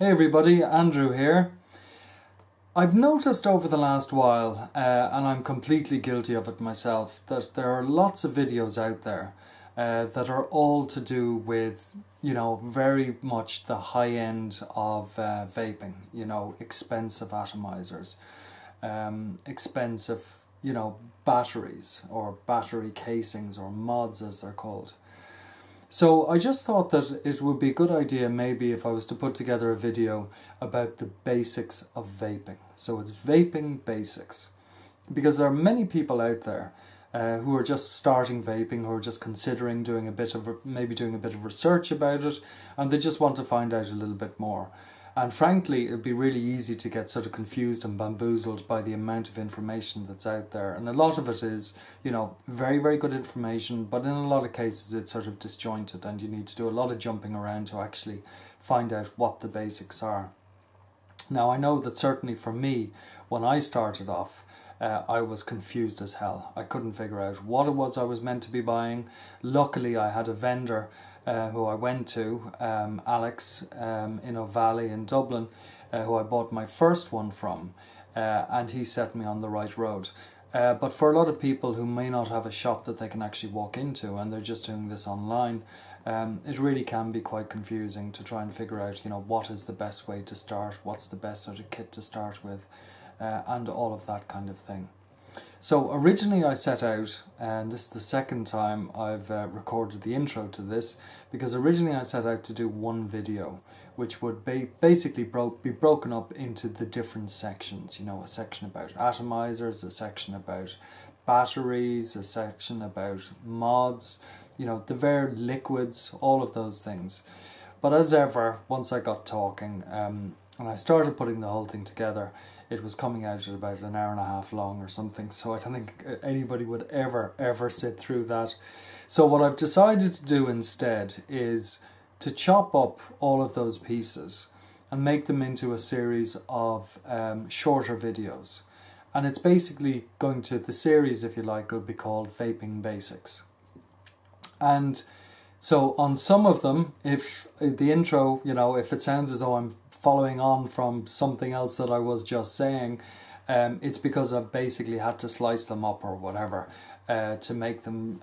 Hey everybody, Andrew here. I've noticed over the last while, and I'm completely guilty of it myself, that there are lots of videos out there that are all to do with, very much the high end of vaping, expensive atomizers, expensive, batteries or battery casings or mods as they're called. So I just thought that it would be a good idea maybe if I was to put together a video about the basics of vaping. So it's vaping basics. Because there are many people out there who are just starting vaping, who are just considering doing a bit of research about it, and they just want to find out a little bit more. And frankly, it'd be really easy to get sort of confused and bamboozled by the amount of information that's out there. And a lot of it is, very, very good information, but in a lot of cases it's sort of disjointed and you need to do a lot of jumping around to actually find out what the basics are. Now, I know that certainly for me, when I started off, I was confused as hell. I couldn't figure out what it was I was meant to be buying. Luckily, I had a vendor who I went to, Alex, in O'Valley in Dublin, who I bought my first one from, and he set me on the right road. But for a lot of people who may not have a shop that they can actually walk into and they're just doing this online, it really can be quite confusing to try and figure out, what is the best way to start, what's the best sort of kit to start with, and all of that kind of thing. So originally I set out, and this is the second time I've recorded the intro to this, because originally I set out to do one video, which would basically be broken up into the different sections. A section about atomizers, a section about batteries, a section about mods, the various liquids, all of those things. But as ever, once I got talking and I started putting the whole thing together, it was coming out at about an hour and a half long or something, so I don't think anybody would ever sit through that. So what I've decided to do instead is to chop up all of those pieces and make them into a series of shorter videos. And it's basically the series, if you like, will be called Vaping Basics. And so on some of them, if the intro, if it sounds as though I'm following on from something else that I was just saying, it's because I've basically had to slice them up or whatever to make them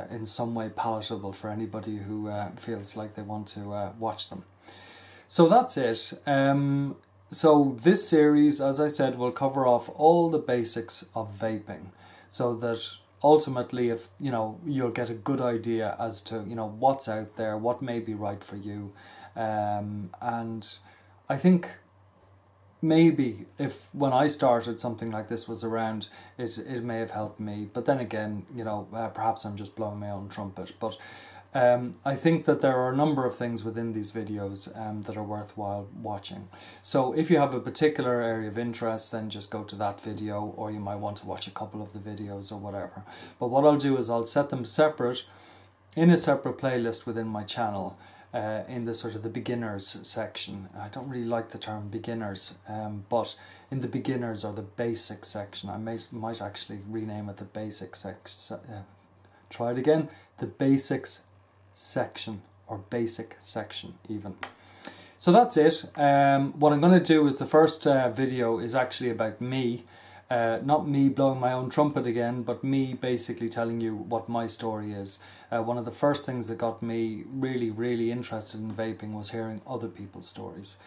in some way palatable for anybody who feels like they want to watch them. So that's it. So this series, as I said, will cover off all the basics of vaping, so that ultimately, if you'll get a good idea as to what's out there, what may be right for you, and I think maybe if when I started something like this was around, it may have helped me. But then again, perhaps I'm just blowing my own trumpet. But I think that there are a number of things within these videos that are worthwhile watching. So if you have a particular area of interest, then just go to that video, or you might want to watch a couple of the videos or whatever. But what I'll do is I'll set them separate in a separate playlist within my channel. In the sort of the beginners section. I don't really like the term beginners, but in the beginners or the basic section, I might actually rename it the basic section. Try it again. The basics section, or basic section even. So that's it. What I'm going to do is the first video is actually about me. Not me blowing my own trumpet again, but me basically telling you what my story is. One of the first things that got me really, really interested in vaping was hearing other people's stories.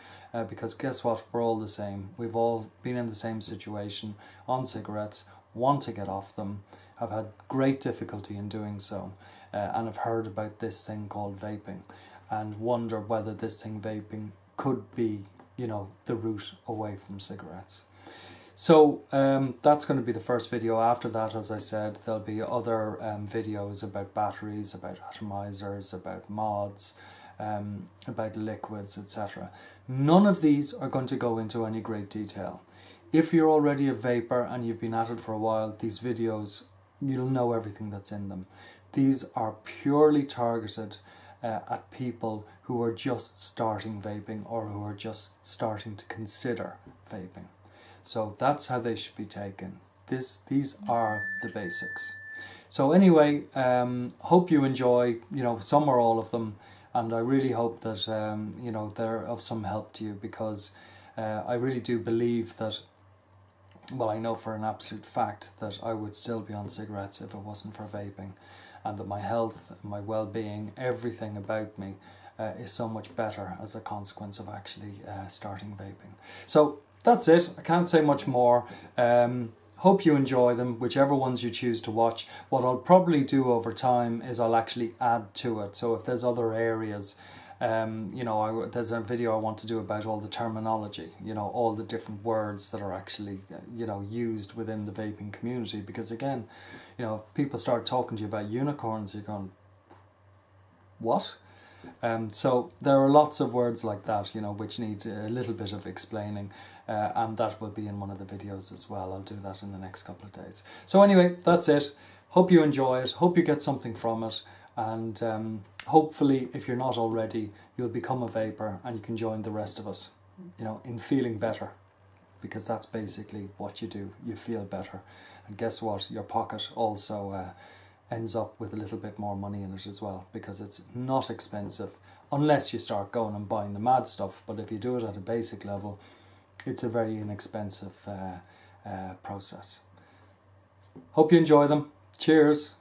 Because guess what? We're all the same. We've all been in the same situation on cigarettes, want to get off them, have had great difficulty in doing so, and have heard about this thing called vaping, and wonder whether this thing vaping could be, the route away from cigarettes. So that's going to be the first video. After that, as I said, there'll be other videos about batteries, about atomizers, about mods, about liquids, etc. None of these are going to go into any great detail. If you're already a vapor and you've been at it for a while, these videos, you'll know everything that's in them. These are purely targeted at people who are just starting vaping or who are just starting to consider vaping. So that's how they should be taken. These are the basics. So anyway, hope you enjoy, some or all of them, and I really hope that you know, they're of some help to you, because I really do believe that, well, I know for an absolute fact that I would still be on cigarettes if it wasn't for vaping, and that my health, my well-being, everything about me is so much better as a consequence of actually starting vaping. So that's it. I can't say much more. Hope you enjoy them, whichever ones you choose to watch. What I'll probably do over time is I'll actually add to it. So if there's other areas, you know, there's a video I want to do about all the terminology, you know, all the different words that are actually, you know, used within the vaping community. Because again, you know, if people start talking to you about unicorns, you're going, what? So there are lots of words like that, you know, which need a little bit of explaining, and that will be in one of the videos as well. I'll do that in the next couple of days. So anyway, that's it. Hope you enjoy it. Hope you get something from it. And hopefully, if you're not already, you'll become a vapor and you can join the rest of us, you know, in feeling better. Because that's basically what you do. You feel better. And guess what? Your pocket also ends up with a little bit more money in it as well, because it's not expensive unless you start going and buying the mad stuff. But if you do it at a basic level, it's a very inexpensive process. Hope you enjoy them. Cheers.